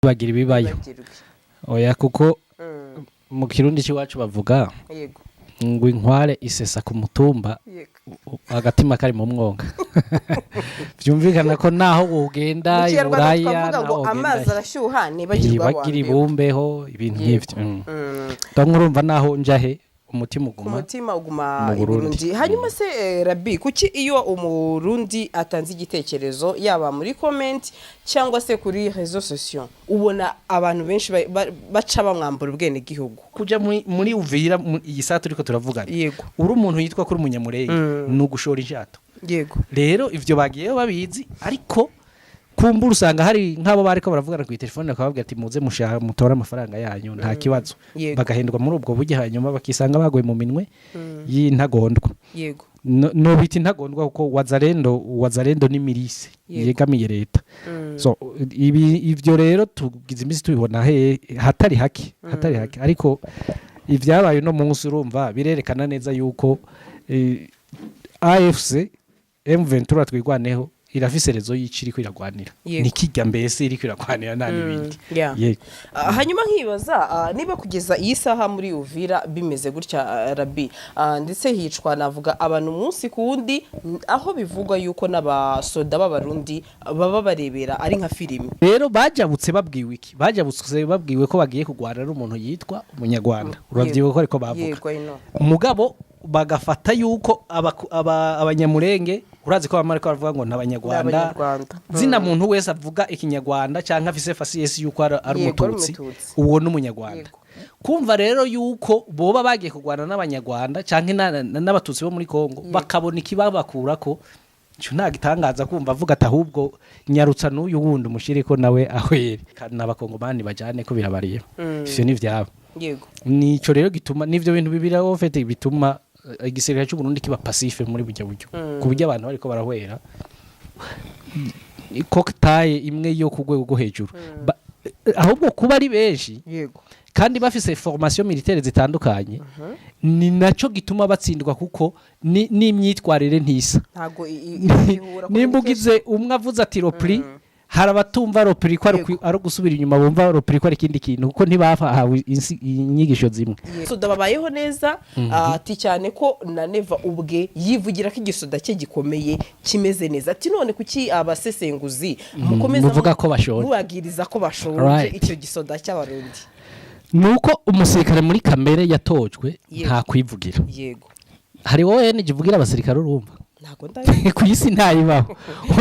bagira ibibayo oya kuko mu kirundi cy'iwacu bavuga yego ngo inkware isesa ku mutumba agatima kari mu mwonga byumvikana ko naho ugenda iburaya naho amazi arashyuha nibagirwa ibumbeho ibintu nk'ivyo ndamurumva naho njahe umutima uguma mu Burundi. Hanyuma se Rabi kuki iyo umurundi atanze igitekerezo yaba muri comment cyangwa se kuri réseaux sociaux ubona abantu benshi baca bamwambura ubwene gihugu kuja muri Uvira iyi saa turiko turavugana yego uri umuntu yitwa kuri umunyamurenge nugushora injato yego rero ivyo bagiye babizi ariko kumbura usanga hari nk'abo bariko baravugana ku telefone akababwira ati muze mushaha mutora amafaranga yanyu nta kibazo bagahendwa muri ubwo buryo hanyuma bakisanga bagoye mu minwe y'intagondwa yego no biti intagondwa kuko wazarendo ni milise yegamiye leta so ivyo rero tugize imisi tubibona hatari haki ariko ivyabaye no munsi urumva birerekana neza yuko AFC M23 twigwaneho irafise rezo y'iciri kwiragwanira nikijya mbese iri kwiragwanira nani bindi hanyuma nkibaza niba kugeza iyi saha muri Uvira bimeze gutya Rabi ndetse hicwa navuga abantu munsi kundi aho bivugwa yuko n'abasoda b'abarundi baba barebera ari nka filime rero bajabutse babwiwe iki bajabutse babwiwe ko bagiye kugwana ari umuntu yitwa umunyarwanda uravyiwe ko ariko bavuga umugabo bagafata yuko abanyamurenge urazi ko bamariko bavuga ngo ntabanyarwanda zina muntu wese avuga ikinyarwanda canka afise fasiyesi yuko ari umututsi uwo n'umunyarwanda kumva rero yuko boba bagiye kugwana n'abanyarwanda canke n'abatutsi bo muri Kongo bakabona ikibabakurako cyo nagitangaza kumva avuga ati ahubwo nyarutsa n'uyu wundi umushiriko nawe ahwere kandi n'abakongomani bajane ko birabariye ivyo ni vyabo yego nico rero gituma nivyo bintu bibira ofete bituma igisirikare cy'u Burundi kiba passive muri buryo ku buryo abantu bariko barahwera cocktail imwe yo ku rwego rwo hejuru ahubwo kuba ari benshi yego kandi bafise formation militaire zitandukanye ni naco gituma batsindwa kuko n'imyitwarire ntisa ntago nimbugize umwe avuze ati ropri harabatumva ropri ko ari gusubira inyuma bumva ropri ko ari kindi kintu kuko ntibahawe inyigisho zimwe soda babayeho neza ati cyane ko na Neva ubwe yivugira ko igisoda cye gikomeye kimeze neza ati none kuki abasesenguzi mukomeza muvuga ko bashonje mubagiriza ko bashonje icyo gisoda cy'abarundi nuko umusirikare muri kamere yatojwe nta kwivugira yego hari wowe nivugira abasirikare urumva ntago ndaye ku isi ntayibaho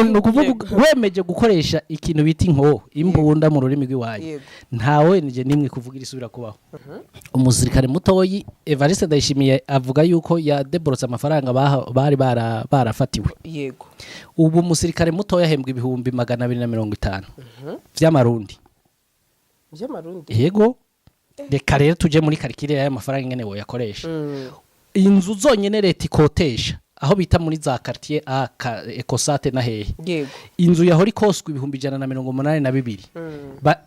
nukuvuga wemeje gukoresha ikintu biti nko imbunda mu rurimi rw'iwaye ntawe nije nimwe kuvugira isubira kubaho umusirikare mutoyi Evariste Ndayishimiye avuga yuko ya deborotse amafaranga bari barafatiwe yego ubu umusirikare mutoya hembwa ibihumbi 250 vy'amarundi yego reka rero tuje muri karikire y'aya mafaranga ngene wo yakoresha inzu zonyene leta ikotesha aho bita muri za quartier a Ecosate na hehe yego inzu yahori koswe ibihumbi 182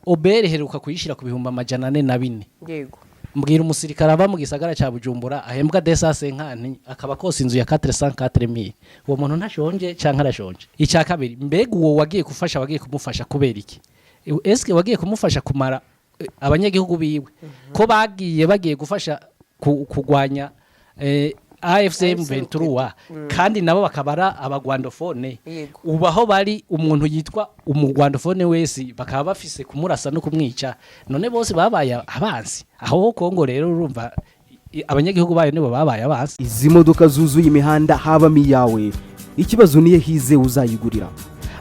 obere heruka kuyishira ku bihumbi 404 yego mbwira umusirikare aba mu gisagara ca Bujumbura ahembwa desase nkani akaba kose inzu ya 404,000 uwo muntu ntashonje canka arashonje icya kabiri mbega uwo wagiye kumufasha kubera iki eske wagiye kumufasha kumara abanyagihugu biwe ko bagiye gufasha kugwanya AFCM 23 kandi nabo bakabara abagwandofone ubaho bari umuntu yitwa umugwandofone wese bakaba bafise kumurasa no kumwica none bose babaye abansi aho Kongo rero urumva abanyagihugu bayo nibo babaye abansi izi modoka zuzuye imihanda haba miyawe ikibazo niye hize uzayigurira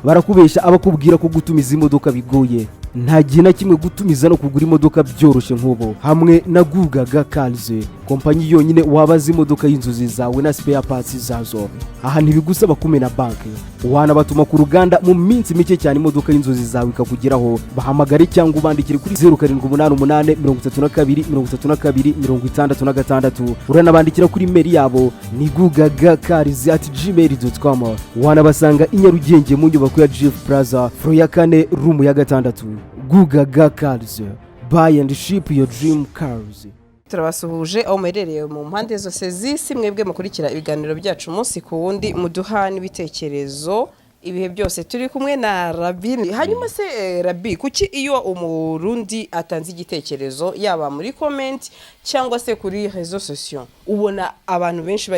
barakubesha abakubwira ko gutumiza imodoka bigoye nta gina kimwe gutumiza no kugura imodoka byoroshye nk'ubo hamwe na Gugaga Cars kompanyi yonyine wabaza imodoka y'inzozi zawe na spare parts zazo aha ntibigusaba kumena banki wanabatuma ku ruganda mu minsi mike cyane imodoka y'inzozi zawe ikakugeraho bahamagare cyangwa ubandikire kuri 0788333266 uranabandikira kuri mail yabo ni gugagacars@gmail.com wanabasanga inyarugenge mu nyubako ya Jeff Plaza floor ya 4 room ya 6 Gugaga Cars buy and ship your dream cars. Turabasuhuje aho merereye mu mpande zose z'isi mwebwe mukurikira ibiganiro byacu umunsi ku wundi muduha n'ibitekerezo ibihe byose turi kumwe na Rabi. Hanyuma se Rabi, kuki iyo umurundi atanze igitekerezo yaba muri comment cyangwa se kuri réseaux sociaux ubona abantu benshi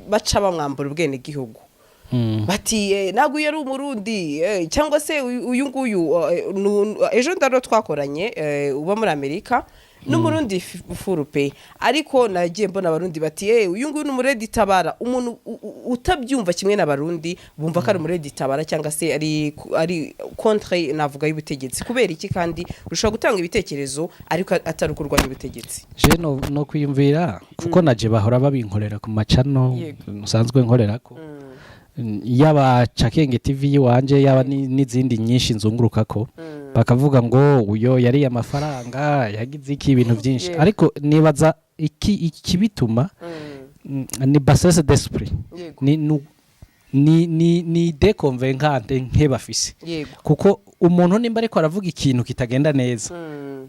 baca bamwambura ubwene gihugu bati ntabwo yari umurundi cyangwa se uyu nguyu ejo ndaro twakoranye uba muri Amerika n'umurundi furupe ariko nagiye mbona abarundi bati uyu nguyu n'umuredi tabara umuntu utabyumva kimwe n'abarundi bumva ko ari umuredi tabara cyangwa se ari contre navuga y'ubutegetsi kubera iki kandi rushobora gutanga ibitekerezo ariko atari kurwanya ubutegetsi je no kwiyumvira kuko naje bahora babinkorera ku macano musanzwe nkorera ko yaba Chakenge TV wanje yaba n'izindi nyinshi nzunguruka ko bakavuga ngo uyo yari amafaranga yagize iki ibintu byinshi ariko nibaza iki bituma ni bassesse d'esprit ni deconvaincante nk'ebafise kuko umuntu nimba ariko aravuga ikintu kitagenda neza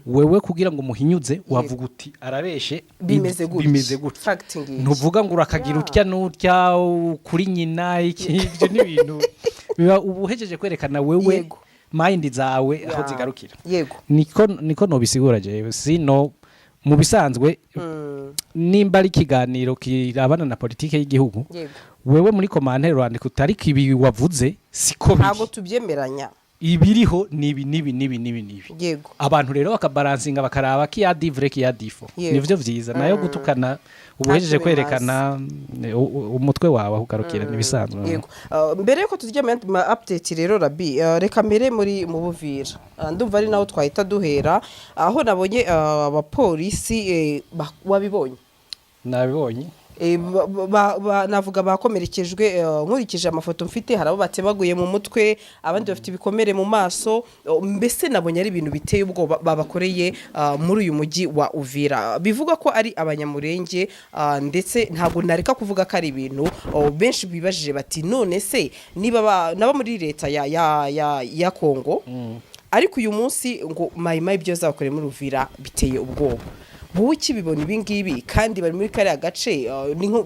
wewe kugira ngo muhinyuze wavuga uti arabeshe bimeze gutya ntuvuga ngo urakagira utya n'utya kuri nyina iki ibyo ni ibintu biba ubuhejeje kwerekana wewe mind zawe aho zigarukira niko nobisigura jewe sino mu bisanzwe nimba ari kiganiro kirabana na politike y'igihugu wewe muri commentaire rwandika utariko ibi wavuze siko biri ntago tubyemeranya ibiriho nibi yego abantu rero bakabalansinga bakaraba ki ya divre ki ya difo nivyo vyiza nayo gutukana ubuhejeje kwerekana umutwe wawe ugarukira nibisanzwe yego mbere yuko tujye mu update rero Rabi reka mbere muri mu Buvira ndumva ari naho twahita duhera aho nabonye abapolisi wabibonye nabibonye navuga bakomerekejwe nkurikije amafoto mfite harabo batebaguye mu mutwe abandi bafite ibikomere mu maso mbese nabonye ari ibintu biteye ubwoba babakoreye muri uyu mujyi wa Uvira bivuga ko ari abanyamurenge ndetse ntabwo nareka kuvuga ko ari ibintu benshi bibajije bati none se niba naba muri leta ya Kongo ariko uyu munsi ngo mayimayi ibyo zabakoreye muri Uvira biteye ubwoba wowe ukibibona ibingibi kandi bari muri kariya gace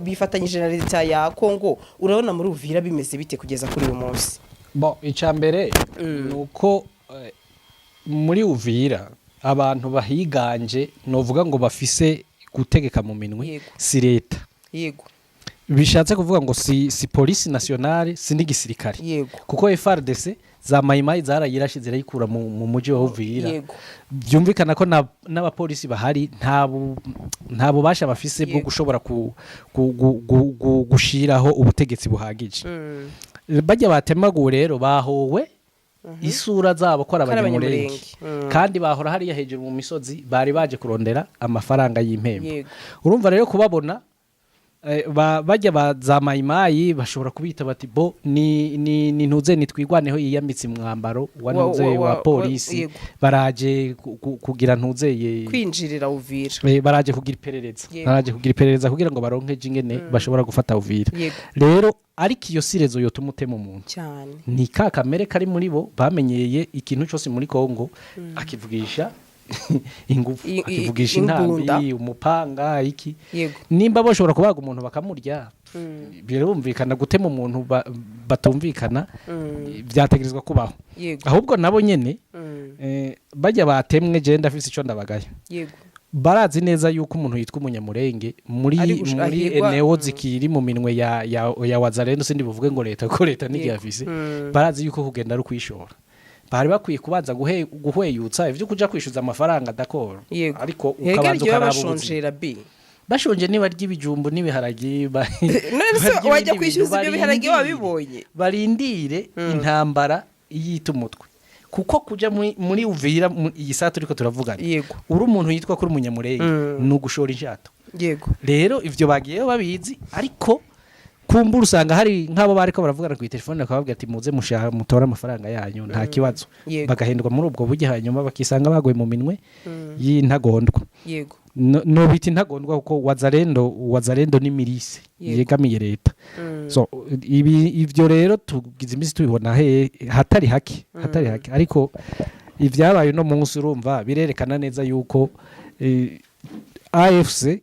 bifatanyije na leta ya Kongo urabona muri Uvira bimeze bite kugeza kuri uyu munsi icambere nuko muri Uvira abantu bahiganje novuga ngo bafise gutegeka mu minwe si leta yego bishatse kuvuga ngo si police nationale si n'igisirikare kuko FARDC za mayimayi zarayirashe zirayikura mu mujyi wa Uvira byumvikana ko n'abapolisi bahari nta bubasha bafise bwo gushobora gushiraho ubutegetsi buhagije bajya batemaguwe rero bahowe isura zabo ko abanyamurenge kandi bahora hariya hejuru mu misozi bari baje kurondera amafaranga y'impembo urumva rero kubabona bajya baza mayimayi bashobora kubita bati bo ni ntuze nitwigwaneho yiyamitse mwambaro wa ntuze wa polisi baraje kugira ntuze kwinjirira Uvira baraje kugira iperereza kugira ngo baronke jingene bashobora gufata Uvira rero ariko iyo sirezo yotuma utema umuntu cyane ni kamere kari muri bo bamenyeye ikintu cyose muri Kongo akivugisha ingufu akivugisha intambi umupanga iki nimba bashobora kubaga umuntu bakamurya birumvikana gutema umuntu batumvikana byategerezwa kubaho ahubwo nabo nyene bajya batemwe je ndafise ico ndabagaye barazi neza yuko umuntu yitwa umunyamurenge muri eneo zikiri mu minwe ya Wazalendo sindi buvuge ngo leta ko leta nigiyafise barazi yuko kugenda ari kwishora bari bakwiye kubanza guhweyutsa ivyo kuja kwishuza amafaranga dakoro ariko ukabanza ukarabashonjera bashonje niba ry'ibijumbo n'ibiharagi none wajya kwishyuza ibyo biharagi wabibonye barindire intambara yita umutwe kuko kuja muri Uvira iyi saa turiko turavugana uri umuntu yitwa kuri umunyamurenge nugushora inshato rero ivyo bagiyeyo babizi ariko kumbura usanga hari nk'abo bariko baravugana ku telefone bakababwira ati muze mutora amafaranga yanyu nta kibazo bagahendwa muri ubwo buryo hanyuma bakisanga bagoye mu minwe y'intagondwa no biti intagondwa kuko Wazalendo ni milise yegamiye leta so ivyo rero tugize imisi tubibona hatari haki ariko ivyabaye no munsi urumva birerekana neza yuko AFC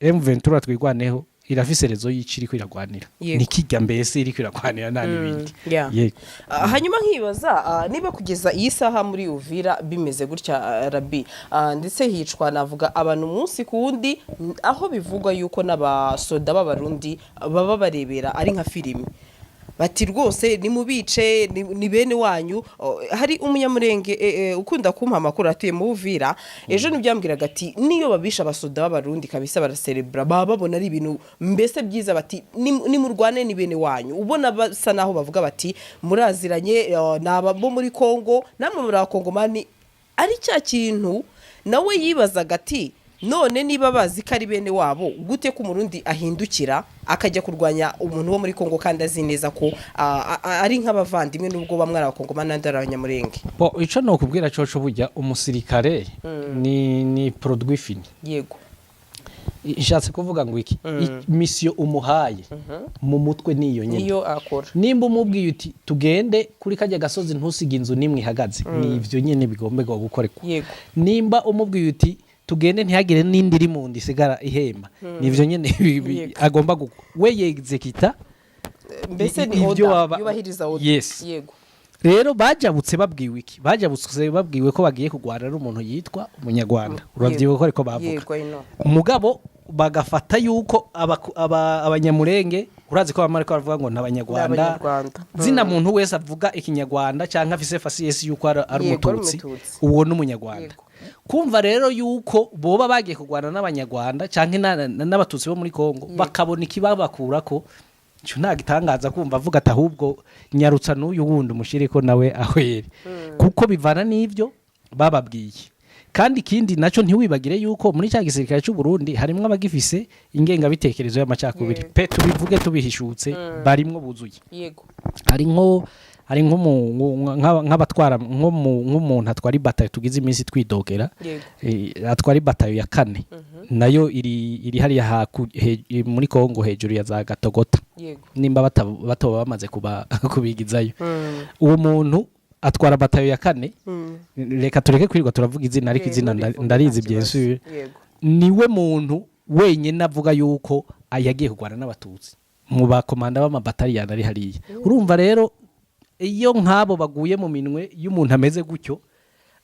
M23 twigwaneho irafise rezo yici iri kwiragwanira Yego. nikijya mbese iri kwiragwanira nta n'ibindi Yeah. yego hanyuma nkibaza niba kugeza iyi saha muri Uvira bimeze gutya Rabi ndetse hicwa navuga abantu umunsi ku wundi aho bivugwa yuko n'abasoda b'abarundi baba barebera ari nka filime bati rwose ni mubice ni bene wanyu hari umunyamurenge ukunda kumpa amakuru atuye mu Uvira ejo nibyambwiraga ati niyo babisha abasoda b'abarundi kabisa baraserebra baba babona ari ibintu mbese byiza bati ni murwane ni bene wanyu ubona basa naho bavuga bati muraziranye naba bo muri Kongo namwe muri Kongomani ari cya kintu nawe yibazaga ati none niba bazi ko ari bene wabo gute ko umurundi ahindukira akajya kurwanya umuntu wo muri Kongo kandi azi neza ko ari nk'abavandimwe nubwo bamwe ari Abakongomani n'andi ari Abanyamurenge bo ico no kubwira coco burya umusirikare ni produit fini yego ishatse kuvuga ngo iki mission umuhaye mu mutwe niyo nyene niyo akora nimba umubwiye uti tugende kuri kajya gasozi ntusiga inzu nimwe ihagaze ni ivyo nyene bigomberwa gukoreka yego nimba umubwiye uti tugende ntihagire n'indi iri mu ndi isigara ihemba nivyo nyene agomba we yexekita mbese ni oda yubahiriza oda yes. yego rero bajabutse babwiwe iki bajabutse babwiwe ko bagiye kugwana ari umuntu yitwa umunyarwanda uravyiwe ko ariko bavuga umugabo bagafata yuko abanyamurenge urazi ko bamara ko bavuga ngo n'abanyarwanda zina muntu wese avuga ikinyarwanda canke afise fasiyesi yuko ari umututsi uwo n'umunyarwanda kumva rero yuko boba bagiye kugwana n'abanyarwanda canke n'abatutsi bo muri Kongo bakabona ikibabakurako cyo nagitangaza kumva avuga ati ahubwo nyarutsa n'uyu wundi umushiriko nawe ahwere kuko bivana n'ivyo bababwiye kandi ikindi naco ntiwibagire yuko muri cya gisirikare cy'u Burundi harimwe abagifise ingenga bitekerezo y'amacakubiri pe tubivuge tubihishutse barimwo buzuye yego hari nk'abatwara nk'umuntu atwara ibatayo tugize iminsi twidogera atwara ibatayo ya 4 nayo iri hariya muri Kongo hejuru ya za Gatogota nimba batoba bamaze kubigizayo uwo muntu atwara batayo ya 4 reka tureke kwirirwa turavuga izina ariko izina ndarizi byensure niwe muntu wenyine avuga yuko yagiye kugwana n'abatutsi mu bakomanda b'amabataliyani ari hariya urumva rero iyo nk'abo baguye mu minwe y'umuntu ameze gutyo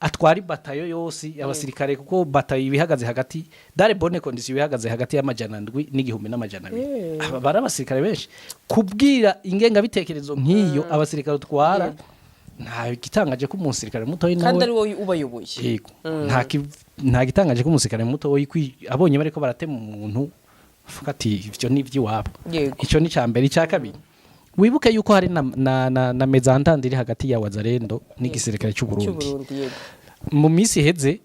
atwara ibatayo yose abasirikare kuko batayo ibihagaze hagati dare bonne condition ibihagaze hagati y'amajana 7 n'igihumbi n'amajana 2 bari abasirikare benshi kubwira ingenga bitekerezo nk'iyo abasirikare utwara nta gitangaje ko umusirikare muto nawe kandi ari wowe ubayoboye yego nta gitangaje ko umusirikare muto abonye bariko baratema umuntu avuga ati ivyo ni ivy'iwabo ico ni cyambere icya kabiri wibuke yuko hari na mezantande iri hagati ya Wazalendo n'igisirikare cy'u Burundi mu minsi heze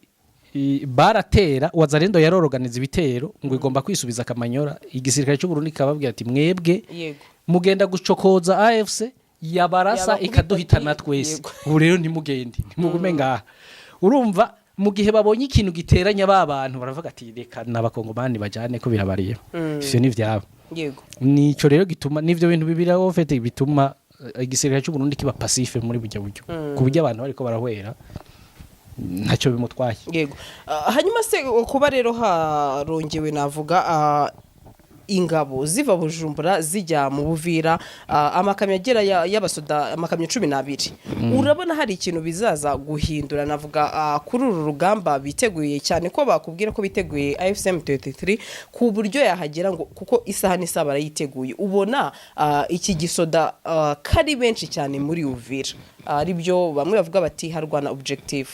baratera Wazalendo yaroroganiza ibitero ngo igomba kwisubiza Kamanyora igisirikare cy'u Burundi kababwira ati mwebwe mugenda gucokoza AFC yabarasa ikaduhitana twese ubu rero ntimugende ntimugume ngaha urumva mu gihe babonye ikintu giteranya abantu baravuga ati reka n'abakongomani bajane ko birabariye ivyo ni vyabo yego nico rero gituma nivyo bintu bibiraho fete bituma igisirikare cy'u Burundi kiba passive muri buryo ku buryo abantu bariko barahwera ntacyo bimutwaye yego hanyuma se kuba rero harongewe navuga ingabo ziva Bujumbura zijya mu Buvira amakamyo agera y'abasoda amakamyo 12 urabona hari ikintu bizaza guhindura navuga kuri uru rugamba biteguye cyane ko bakubwira ko biteguye AFSM 23 ku buryo yahagera ngo kuko isaha n'isaba barayiteguye ubona iki gisoda kari benshi cyane muri Uvira ari byo bamwe bavuga bati harwana objective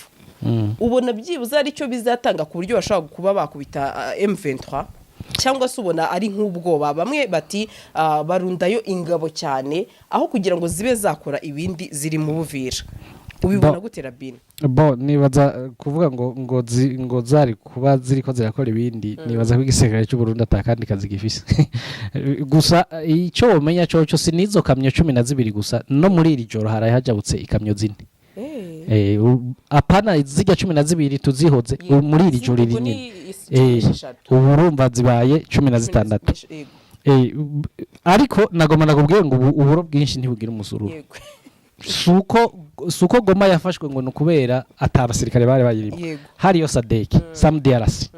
ubona byibuze ari cyo bizatanga ku buryo bashaka kuba bakubita M23 cyangwa se ubona ari nk'ubwoba bamwe bati barundayo ingabo cyane aho kugira ngo zibe zakora ibindi ziri mu Buvira ubibona gutera bin nibaza kuvuga ngo zari kuba ziri ko zirakora ibindi nibaza ko igisirikare cy'u Burundi atakandi kazi gifise gusa icyo umenya cyo sinizo kamyo 12 gusa no muri iri joro haraye hajabutse ikamyo 4 apana zijya 12 tuzihoze muri iri joro rinini urumva zibaye 16 ariko nagomba nakubwiye ngo uburo bwinshi ntibugira umusururu suko Goma yafashwe ngo nukubera atabasirikare bari bayirimo hariyo Sadek Sam DRC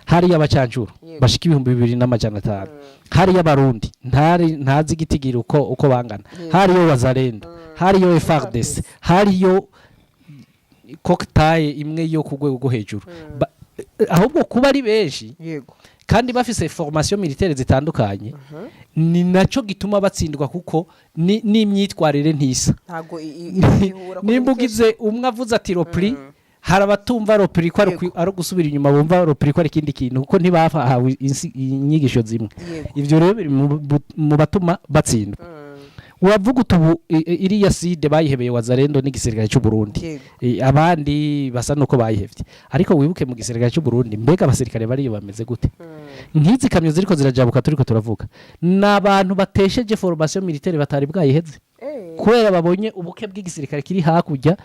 hariyo abacancuro bashika 2500 hariyo abarundi ntazi gitigira uko bangana hariyo Wazalendo hariyo FARDC hariyo koktaye imwe yo ku rwego rwo hejuru ahubwo kuba ari benshi kandi bafise formation militaire zitandukanye ni naco gituma batsindwa kuko n'imyitwarire ntisa ntago nimbugize umwe avuze ati ropri harabatumva ropri ko ari gusubira inyuma bumva ropri ko ari kindi kintu kuko ntibahawe inyigisho zimwe ivyo rero biri mu batuma batsindwa uravuga utubu iriya side bayihebeye Wazalendo n'igisirikare cy'u Burundi abandi basa nuko bayihevye ariko wibuke mu gisirikare cy'u Burundi mbega abasirikare bari bameze gute nkizi kamyo ziriko zirajabuka turiko turavuga nabantu batesheje formation militaire batari bwayiheze kubera babonye ubuke bw'igisirikare kiri hakurya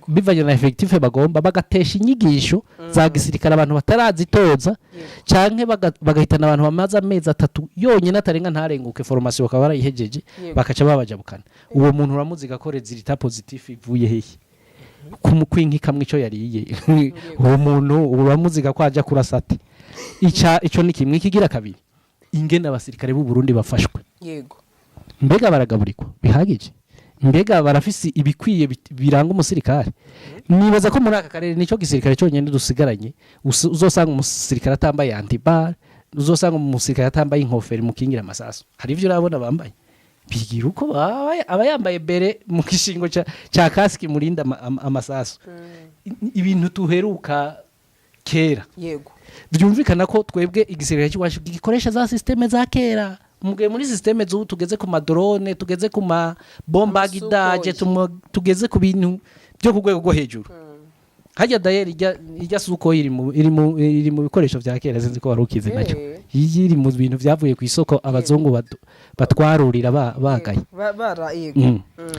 bivanye na effective bagomba bagatesha inyigisho za gisirikare abantu batarazitoza canke bagahitana abantu bamaze amezi 3 yonyine atarenga ntarenguke formation bakaba barayihejeje bakaca babajabukana uwo muntu uramuziga ko resultat positif ivuye hehe kumukwinki kamwe ico yariye uwo muntu uramuziga ko aja kurasate ico ni kimwe kigira kabiri ingene abasirikare b'u Burundi bafashwe mbega baragaburikwa bihagije mbega barafisi ibikwiye biranga umusirikare nibaza ko muri aka karere nico gisirikare cyonyine dusigaranye uzosanga umusirikare atambaye antibar uzosanga umusirikare atambaye inkofero mukingira amasaso hari ivyo urabona bambaye bigira uko aba yambaye bere mu kishingo ca kaski murinda amasaso ibintu tuheruka kera byumvikana ko twebwe igisirikare cy'iwacu gikoresha za systeme za kera mugiye muri systeme zo tugeze ku madrone tugeze ku ma bombardage tugeze ku bintu byo kugwego go hejuru hajya dayer ijya suko iri mu bikoresho vya kera sinzi ko warukize nacyo iri mu bintu vyavuye ku isoko abazungu batwarurira bagaye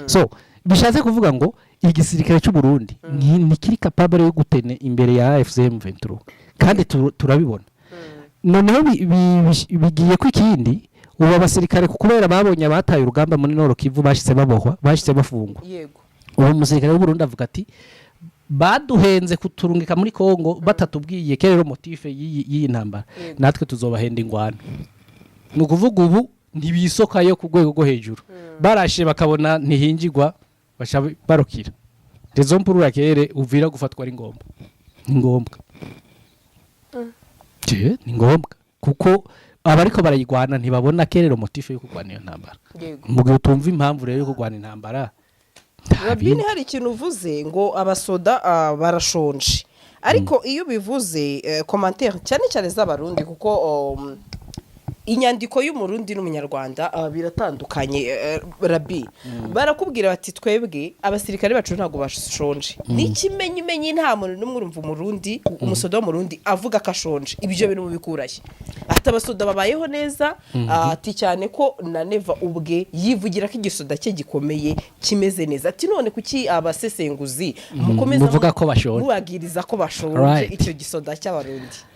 so bishatse kuvuga ngo igisirikare cy'u Burundi ni kiri capable yo gutene imbere ya AFCM 23 kandi turabibona noneho bigiye ku ikindi ubu abasirikare kubera babonye abataye urugamba muri Nord Kivu bashitse babohwa bashitse bafungwa ubu umusirikare w'u Burundi avuga ati baduhenze kuturungika muri Kongo batatubwiye kerero motive y'iyi ntambara natwe tuzobahenda ingwana ni ukuvuga ubu ntibisoka yo ku rwego rwo hejuru barashe bakabona ntihingirwa basha barokira rezo mpurura kere uvira gufatwa ari ngombwa ni ngombwa kuko abariko barayigwana ntibabona kerero motive yo kugwana iyo ntambara mugihe utumva impamvu rero yo kugwana intambara Rabini hari ikintu uvuze ngo abasoda barashonje ariko iyo bivuze commentaire cyane cyane z'abarundi kuko inyandiko y'umurundi n'umunyarwanda biratandukanye Rabi barakubwira bati twebwe abasirikare bacu ntago bashonje n'ikimenyimenyi nta muntu n'umwe urumva umurundi umusoda w'umurundi avuga kashonje ibyo bintu bikuraye ati abasoda babayeho neza ati cyane ko na Neva ubwe yivugira ko igisoda cye gikomeye kimeze neza ati none kuki abasesenguzi mukomeza muvuga ko bashonje mubagiriza ko bashonje icyo gisoda cy'abarundi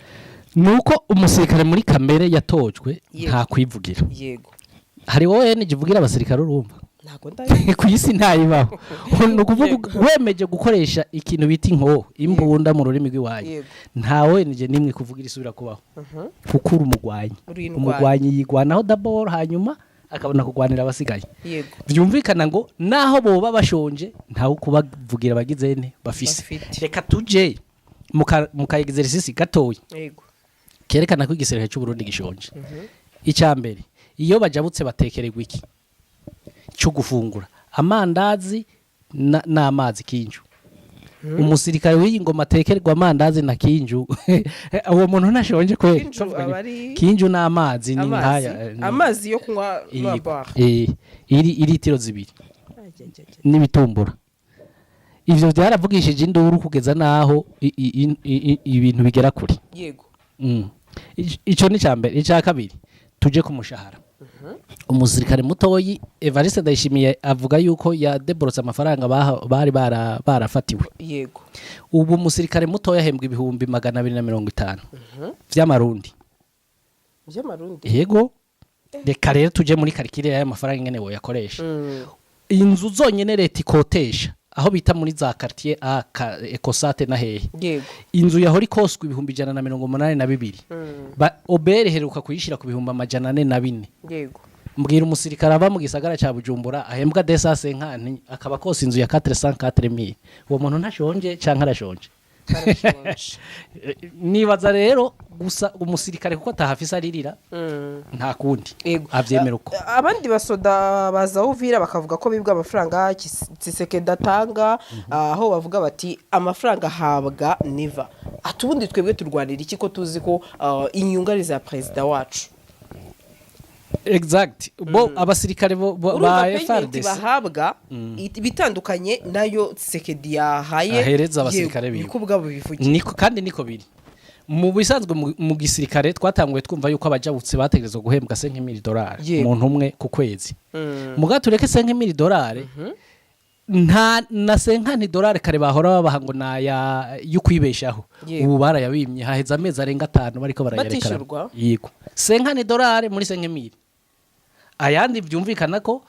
nuko umusirikare muri kamere yatojwe nta kwivugira yego hari wowe nivugira abasirikare urumva ntago ndaye ku isi ntayibaho nukuvuga wemeje gukoresha ikintu biti nko imbunda mu rurimi rw'iwaye ntawe nije nimwe kuvugira isubira kubaho kuko umugwanyi yigwanaho d'abord hanyuma akabona kugwanira abasigaye byumvikana ngo naho boba bashonje ntawe kubavugira bagizene bafise reka tuje muka exercice gatoyi kerekana ko igisirikare cy'u Burundi gishonje icyambere iyo bajabutse batekererwa iki cyo gufungura amandazi n'amazi kinju umusirikare w'ingoma atekererwa amandazi na kinju uwo muntu ntashonje kweli kinju n'amazi ni nkaya amazi yo kunywa bar iri tiro zibiri n'ibitumbura ivyo byaravugishije induru kugeza naho ibintu bigera kuri yego ico ni cyambere icya kabiri tuje ku mushahara umusirikare mutoyi Evariste Ndayishimiye avuga yuko ya deborose amafaranga bari barafatiwe yego ubu umusirikare mutoya ahembwa ibihumbi 250 vy'amarundi yego reka rero tuje muri karikire y'amafaranga ingene wo yakoresha inzu zonyene leta ikotesha aho bita muri za quartier a Ecosate na hehe yego inzu yahora ikoswe 182 ba obere heruka kuyishira ku 404 yego mbwira umusirikare ava mu gisagara ca Bujumbura ahembwa desase nkani akaba kosa inzu ya 404,000 uwo muntu ntashonje canke arashonje nibaza rero gusa umusirikare kuko atahafise aririra nta kundi avyemera uko abandi basoda baza Uvira bakavuga ko bibwa amafaranga Tshisekedi atanga aho bavuga bati amafaranga habwa niva atubundi twebwe turwanira iki ko tuzi ko inyungari za president wacu exact bo abasirikare ba FARDC bahabwa bitandukanye nayo Tshisekedi yahaye ahereza abasirikare biwe niko bwabo bivugira niko kandi niko biri mu bisanzwe mu gisirikare twatanguye twumva yuko abajabutse bategerezwa guhembwa $5,000 umuntu umwe ku kwezi mugatureke $5,000 nta na $5,000 kare bahora babaha ngo naya yukwibeshaho ubu barayabimye haheza amezi arenga 5 bariko barayerekana yego $5,000 muri $5,000 ayandi byumvikana ko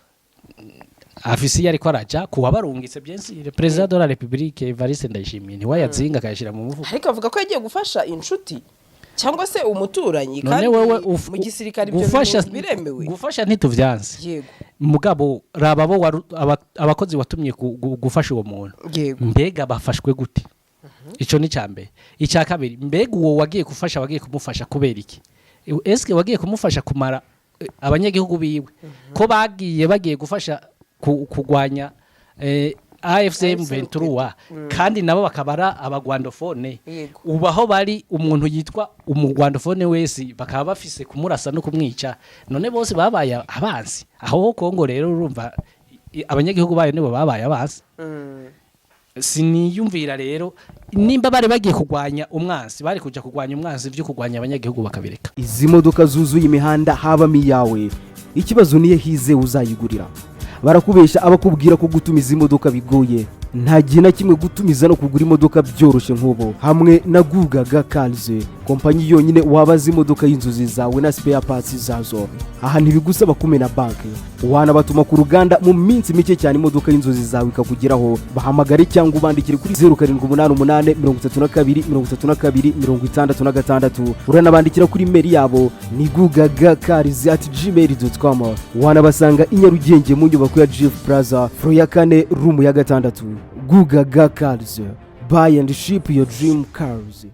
afisi yari ko araja kuwa barungitse byensire president de la République Evariste Ndayishimiye ni wayazinga kayashira mu mufuko ariko avuga ko yagiye gufasha inshuti cyangwa se umuturanyi kandi mu gisirikare ibyo biremewe gufasha ntituvyanze yego mugabo rababo abakozi watumye gufasha uwo muntu mbega bafashwe gute ico ni cambe icya kabiri mbega uwo wagiye gufasha wagiye kumufasha kubera iki eske wagiye kumufasha kumara abanyagihugu biwe ko bagiye gufasha kugwanya AFCM 23 kandi nabo bakabara abagwandofone ubaho bari umuntu yitwa umugwandofone wese bakaba bafise kumurasa no kumwica none bose babaye abanzi aho Kongo rero urumva abanyagihugu bayo nibo babaye abanzi siniyumvira rero nimba bari bagiye kugwanya umwansi bari kuja kugwanya umwansi byo kugwanya abanyagihugu bakabireka izi modoka zuzuye imihanda habamo iyawe ikibazo niye hize uzayigurira barakubesha abakubwira ko gutumiza imodoka bigoye nta gihe na kimwe gutumiza no kugura imodoka byoroshye nk'ubu hamwe na Gugaga Cars kompanyi yonyine wabaza imodoka y'inzozi zawe na spare parts zazo aha ntibigusaba kumena banki wanabatuma ku ruganda mu minsi mike cyane imodoka y'inzozi zawe ikakugeraho bahamagare cyangwa ubandikire kuri 0788323266 uranabandikira kuri mail yabo ni gugagacars@gmail.com wanabasanga i Nyarugenge mu nyubako ya GF Plaza floor ya 4 room ya 6 Gugaga Cars buy and ship your dream cars.